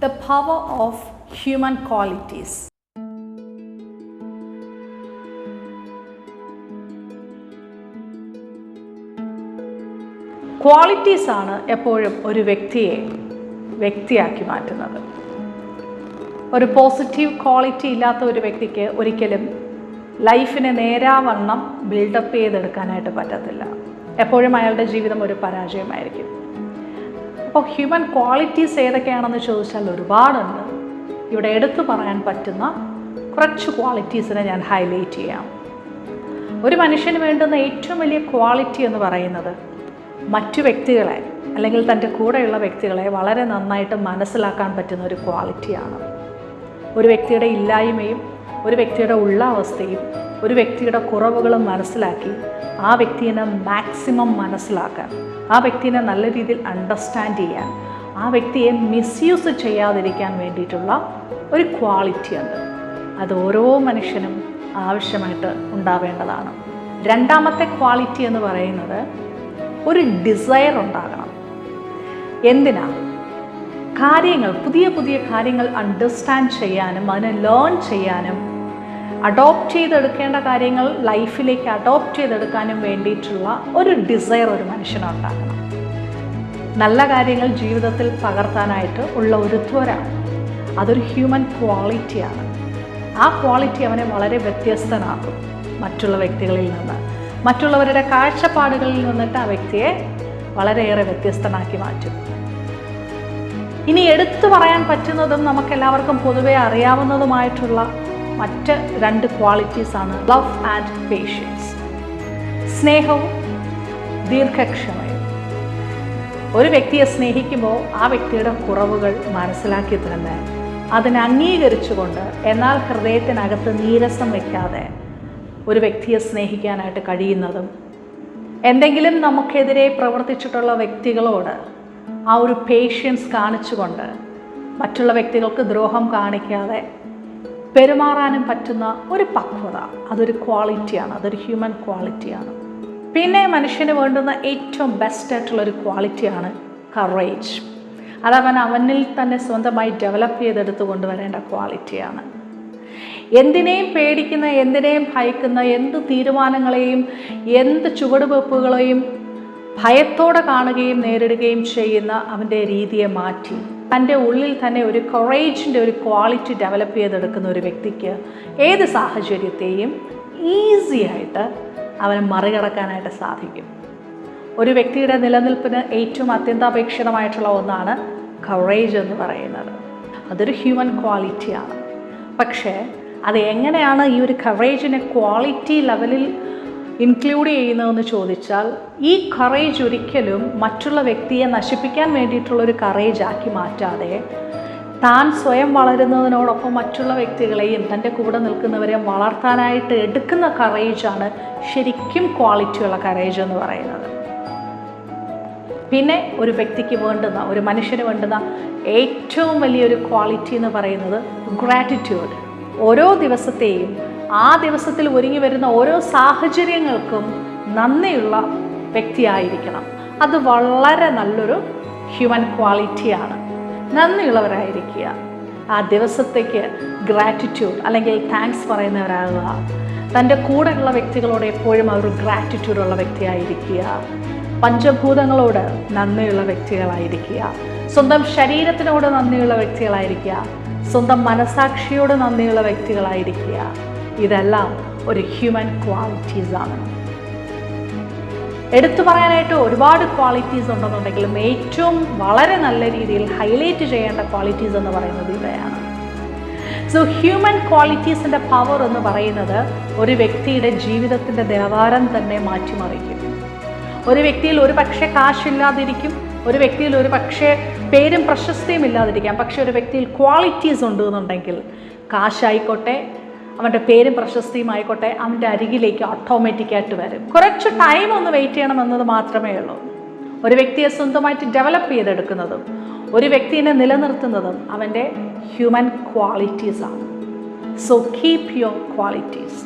The power of human qualities. Qualities ആണ് എപ്പോഴും ഒരു വ്യക്തിയാക്കി മാറ്റുന്നത്. ഒരു പോസിറ്റീവ് ക്വാളിറ്റി ഇല്ലാത്ത ഒരു വ്യക്തിക്ക് ഒരിക്കലും ലൈഫിനെ നേരാവണ്ണം ബിൽഡപ്പ് ചെയ്തെടുക്കാനായിട്ട് പറ്റത്തില്ല. എപ്പോഴും അയാളുടെ ജീവിതം ഒരു പരാജയമായിരിക്കും. അപ്പോൾ ഹ്യൂമൻ ക്വാളിറ്റീസ് ഏതൊക്കെയാണെന്ന് ചോദിച്ചാൽ ഒരുപാടുണ്ട്. ഇവിടെ എടുത്തു പറയാൻ പറ്റുന്ന കുറച്ച് ക്വാളിറ്റീസിനെ ഞാൻ ഹൈലൈറ്റ് ചെയ്യാം. ഒരു മനുഷ്യന് വേണ്ടുന്ന ഏറ്റവും വലിയ ക്വാളിറ്റി എന്ന് പറയുന്നത് മറ്റു വ്യക്തികളെ അല്ലെങ്കിൽ തൻ്റെ കൂടെയുള്ള വ്യക്തികളെ വളരെ നന്നായിട്ട് മനസ്സിലാക്കാൻ പറ്റുന്ന ഒരു ക്വാളിറ്റിയാണ്. ഒരു വ്യക്തിയുടെ ഇല്ലായ്മയും ഒരു വ്യക്തിയുടെ ഉള്ള അവസ്ഥയും ഒരു വ്യക്തിയുടെ കുറവുകളും മനസ്സിലാക്കി ആ വ്യക്തിയെ മാക്സിമം മനസ്സിലാക്കാൻ, ആ വ്യക്തിയെ നല്ല രീതിയിൽ അണ്ടർസ്റ്റാൻഡ് ചെയ്യാൻ, ആ വ്യക്തിയെ മിസ്യൂസ് ചെയ്യാതിരിക്കാൻ വേണ്ടിയിട്ടുള്ള ഒരു ക്വാളിറ്റി ഉണ്ട്. അത് ഓരോ മനുഷ്യനും ആവശ്യമായിട്ട് ഉണ്ടാവേണ്ടതാണ്. രണ്ടാമത്തെ ക്വാളിറ്റി എന്ന് പറയുന്നത് ഒരു ഡിസയർ ഉണ്ടാകണം. എന്തിനാ? പുതിയ പുതിയ കാര്യങ്ങൾ അണ്ടർസ്റ്റാൻഡ് ചെയ്യാനും അതിനെ ലേൺ ചെയ്യാനും അഡോപ്റ്റ് ചെയ്തെടുക്കേണ്ട കാര്യങ്ങൾ ലൈഫിലേക്ക് അഡോപ്റ്റ് ചെയ്തെടുക്കാനും വേണ്ടിയിട്ടുള്ള ഒരു ഡിസയർ ഒരു മനുഷ്യനുണ്ടാകണം. നല്ല കാര്യങ്ങൾ ജീവിതത്തിൽ പകർത്താനായിട്ട് ഉള്ള ഒരു ത്വര, അതൊരു ഹ്യൂമൻ ക്വാളിറ്റിയാണ്. ആ ക്വാളിറ്റി അവനെ വളരെ വ്യത്യസ്തനാക്കും മറ്റുള്ള വ്യക്തികളിൽ നിന്ന്. മറ്റുള്ളവരുടെ കാഴ്ചപ്പാടുകളിൽ നിന്നിട്ട് ആ വ്യക്തിയെ വളരെയേറെ വ്യത്യസ്തനാക്കി മാറ്റും. ഇനി എടുത്തു പറയാൻ പറ്റുന്നതും നമുക്കെല്ലാവർക്കും പൊതുവെ അറിയാവുന്നതുമായിട്ടുള്ള മറ്റ് രണ്ട് ക്വാളിറ്റീസാണ് ലവ് ആൻഡ് പേഷ്യൻസ്. സ്നേഹവും ദീർഘക്ഷമയും. ഒരു വ്യക്തിയെ സ്നേഹിക്കുമ്പോൾ ആ വ്യക്തിയുടെ കുറവുകൾ മനസ്സിലാക്കി തന്നെ അതിനെ അംഗീകരിച്ചുകൊണ്ട്, എന്നാൽ ഹൃദയത്തിനകത്ത് നീരസം വയ്ക്കാതെ ഒരു വ്യക്തിയെ സ്നേഹിക്കാനായിട്ട് കഴിയുന്നതും, എന്തെങ്കിലും നമുക്കെതിരെ പ്രവർത്തിച്ചിട്ടുള്ള വ്യക്തികളോട് ആ ഒരു പേഷ്യൻസ് കാണിച്ചുകൊണ്ട് മറ്റുള്ള വ്യക്തികൾക്ക് ദ്രോഹം കാണിക്കാതെ പെരുമാറാനും പറ്റുന്ന ഒരു പക്വത, അതൊരു ക്വാളിറ്റിയാണ്, അതൊരു ഹ്യൂമൻ ക്വാളിറ്റിയാണ്. പിന്നെ മനുഷ്യന് വേണ്ടുന്ന ഏറ്റവും ബെസ്റ്റായിട്ടുള്ളൊരു ക്വാളിറ്റിയാണ് കറേജ്. അവനിൽ തന്നെ സ്വന്തമായി ഡെവലപ്പ് ചെയ്തെടുത്ത് കൊണ്ടുവരേണ്ട ക്വാളിറ്റിയാണ്. എന്തിനേയും പേടിക്കുന്ന, എന്തിനേയും ഭയക്കുന്ന, എന്ത് തീരുമാനങ്ങളെയും എന്ത് ചുവടുവെപ്പുകളെയും ഭയത്തോടെ കാണുകയും നേരിടുകയും ചെയ്യുന്ന അവൻ്റെ രീതിയെ മാറ്റി തൻ്റെ ഉള്ളിൽ തന്നെ ഒരു കറേജിൻ്റെ ഒരു ക്വാളിറ്റി ഡെവലപ്പ് ചെയ്തെടുക്കുന്ന ഒരു വ്യക്തിക്ക് ഏത് സാഹചര്യത്തെയും ഈസിയായിട്ട് അവനെ മറികടക്കാനായിട്ട് സാധിക്കും. ഒരു വ്യക്തിയുടെ നിലനിൽപ്പിന് ഏറ്റവും അത്യന്താപേക്ഷിതമായിട്ടുള്ള ഒന്നാണ് കറേജ് എന്ന് പറയുന്നത്. അതൊരു ഹ്യൂമൻ ക്വാളിറ്റിയാണ്. പക്ഷേ അത് എങ്ങനെയാണ് ഈ ഒരു കറേജിനെ ക്വാളിറ്റി ലെവലിൽ ഇൻക്ലൂഡ് ചെയ്യുന്നതെന്ന് ചോദിച്ചാൽ, ഈ കറേജ് ഒരിക്കലും മറ്റുള്ള വ്യക്തിയെ നശിപ്പിക്കാൻ വേണ്ടിയിട്ടുള്ളൊരു കറേജ് ആക്കി മാറ്റാതെ താൻ സ്വയം വളരുന്നതിനോടൊപ്പം മറ്റുള്ള വ്യക്തികളെയും തൻ്റെ കൂടെ നിൽക്കുന്നവരെയും വളർത്താനായിട്ട് എടുക്കുന്ന കറേജാണ് ശരിക്കും ക്വാളിറ്റിയുള്ള കറേജ് എന്ന് പറയുന്നത്. പിന്നെ ഒരു വ്യക്തിക്ക് വേണ്ടുന്ന, ഒരു മനുഷ്യന് വേണ്ടുന്ന ഏറ്റവും വലിയൊരു ക്വാളിറ്റി എന്ന് പറയുന്നത് ഗ്രാറ്റിറ്റ്യൂഡ്. ഓരോ ദിവസത്തെയും ആ ദിവസത്തിൽ ഒരുങ്ങി വരുന്ന ഓരോ സാഹചര്യങ്ങൾക്കും നന്ദിയുള്ള വ്യക്തിയായിരിക്കണം. അത് വളരെ നല്ലൊരു ഹ്യൂമൻ ക്വാളിറ്റിയാണ്. നന്ദിയുള്ളവരായിരിക്കുക, ആ ദിവസത്തേക്ക് ഗ്രാറ്റിറ്റ്യൂഡ് അല്ലെങ്കിൽ താങ്ക്സ് പറയുന്നവരാകുക, തൻ്റെ കൂടെയുള്ള വ്യക്തികളോട് എപ്പോഴും ആ ഒരു ഗ്രാറ്റിറ്റ്യൂഡുള്ള വ്യക്തിയായിരിക്കുക, പഞ്ചഭൂതങ്ങളോട് നന്ദിയുള്ള വ്യക്തികളായിരിക്കുക, സ്വന്തം ശരീരത്തിനോട് നന്ദിയുള്ള വ്യക്തികളായിരിക്കുക, സ്വന്തം മനസാക്ഷിയോട് നന്ദിയുള്ള വ്യക്തികളായിരിക്കുക. ഇതെല്ലാം ഒരു ഹ്യൂമൻ ക്വാളിറ്റീസാണ്. എടുത്തു പറയാനായിട്ട് ഒരുപാട് ക്വാളിറ്റീസ് ഉണ്ടെന്നുണ്ടെങ്കിലും ഏറ്റവും വളരെ നല്ല രീതിയിൽ ഹൈലൈറ്റ് ചെയ്യേണ്ട ക്വാളിറ്റീസ് എന്ന് പറയുന്നത് ഇവയാണ്. സോ ഹ്യൂമൻ ക്വാളിറ്റീസിൻ്റെ പവർ എന്ന് പറയുന്നത് ഒരു വ്യക്തിയുടെ ജീവിതത്തിൻ്റെ നിലവാരം തന്നെ മാറ്റിമറിക്കും. ഒരു വ്യക്തിയിൽ ഒരു പക്ഷേ കാശില്ലാതിരിക്കും, ഒരു വ്യക്തിയിൽ ഒരു പക്ഷേ പേരും പ്രശസ്തിയും ഇല്ലാതിരിക്കാം. പക്ഷേ ഒരു വ്യക്തിയിൽ ക്വാളിറ്റീസ് ഉണ്ട് എന്നുണ്ടെങ്കിൽ കാശായിക്കോട്ടെ, അവൻ്റെ പേരും പ്രശസ്തിയും ആയിക്കോട്ടെ, അവൻ്റെ അരികിലേക്ക് ഓട്ടോമാറ്റിക്കായിട്ട് വരും. കുറച്ച് ടൈം ഒന്ന് വെയിറ്റ് ചെയ്യണമെന്നത് മാത്രമേ ഉള്ളൂ. ഒരു വ്യക്തിയെ സ്വന്തമായിട്ട് ഡെവലപ്പ് ചെയ്തെടുക്കുന്നതും ഒരു വ്യക്തിയെ നിലനിർത്തുന്നതും അവൻ്റെ ഹ്യൂമൻ ക്വാളിറ്റീസാണ്. So keep your qualities.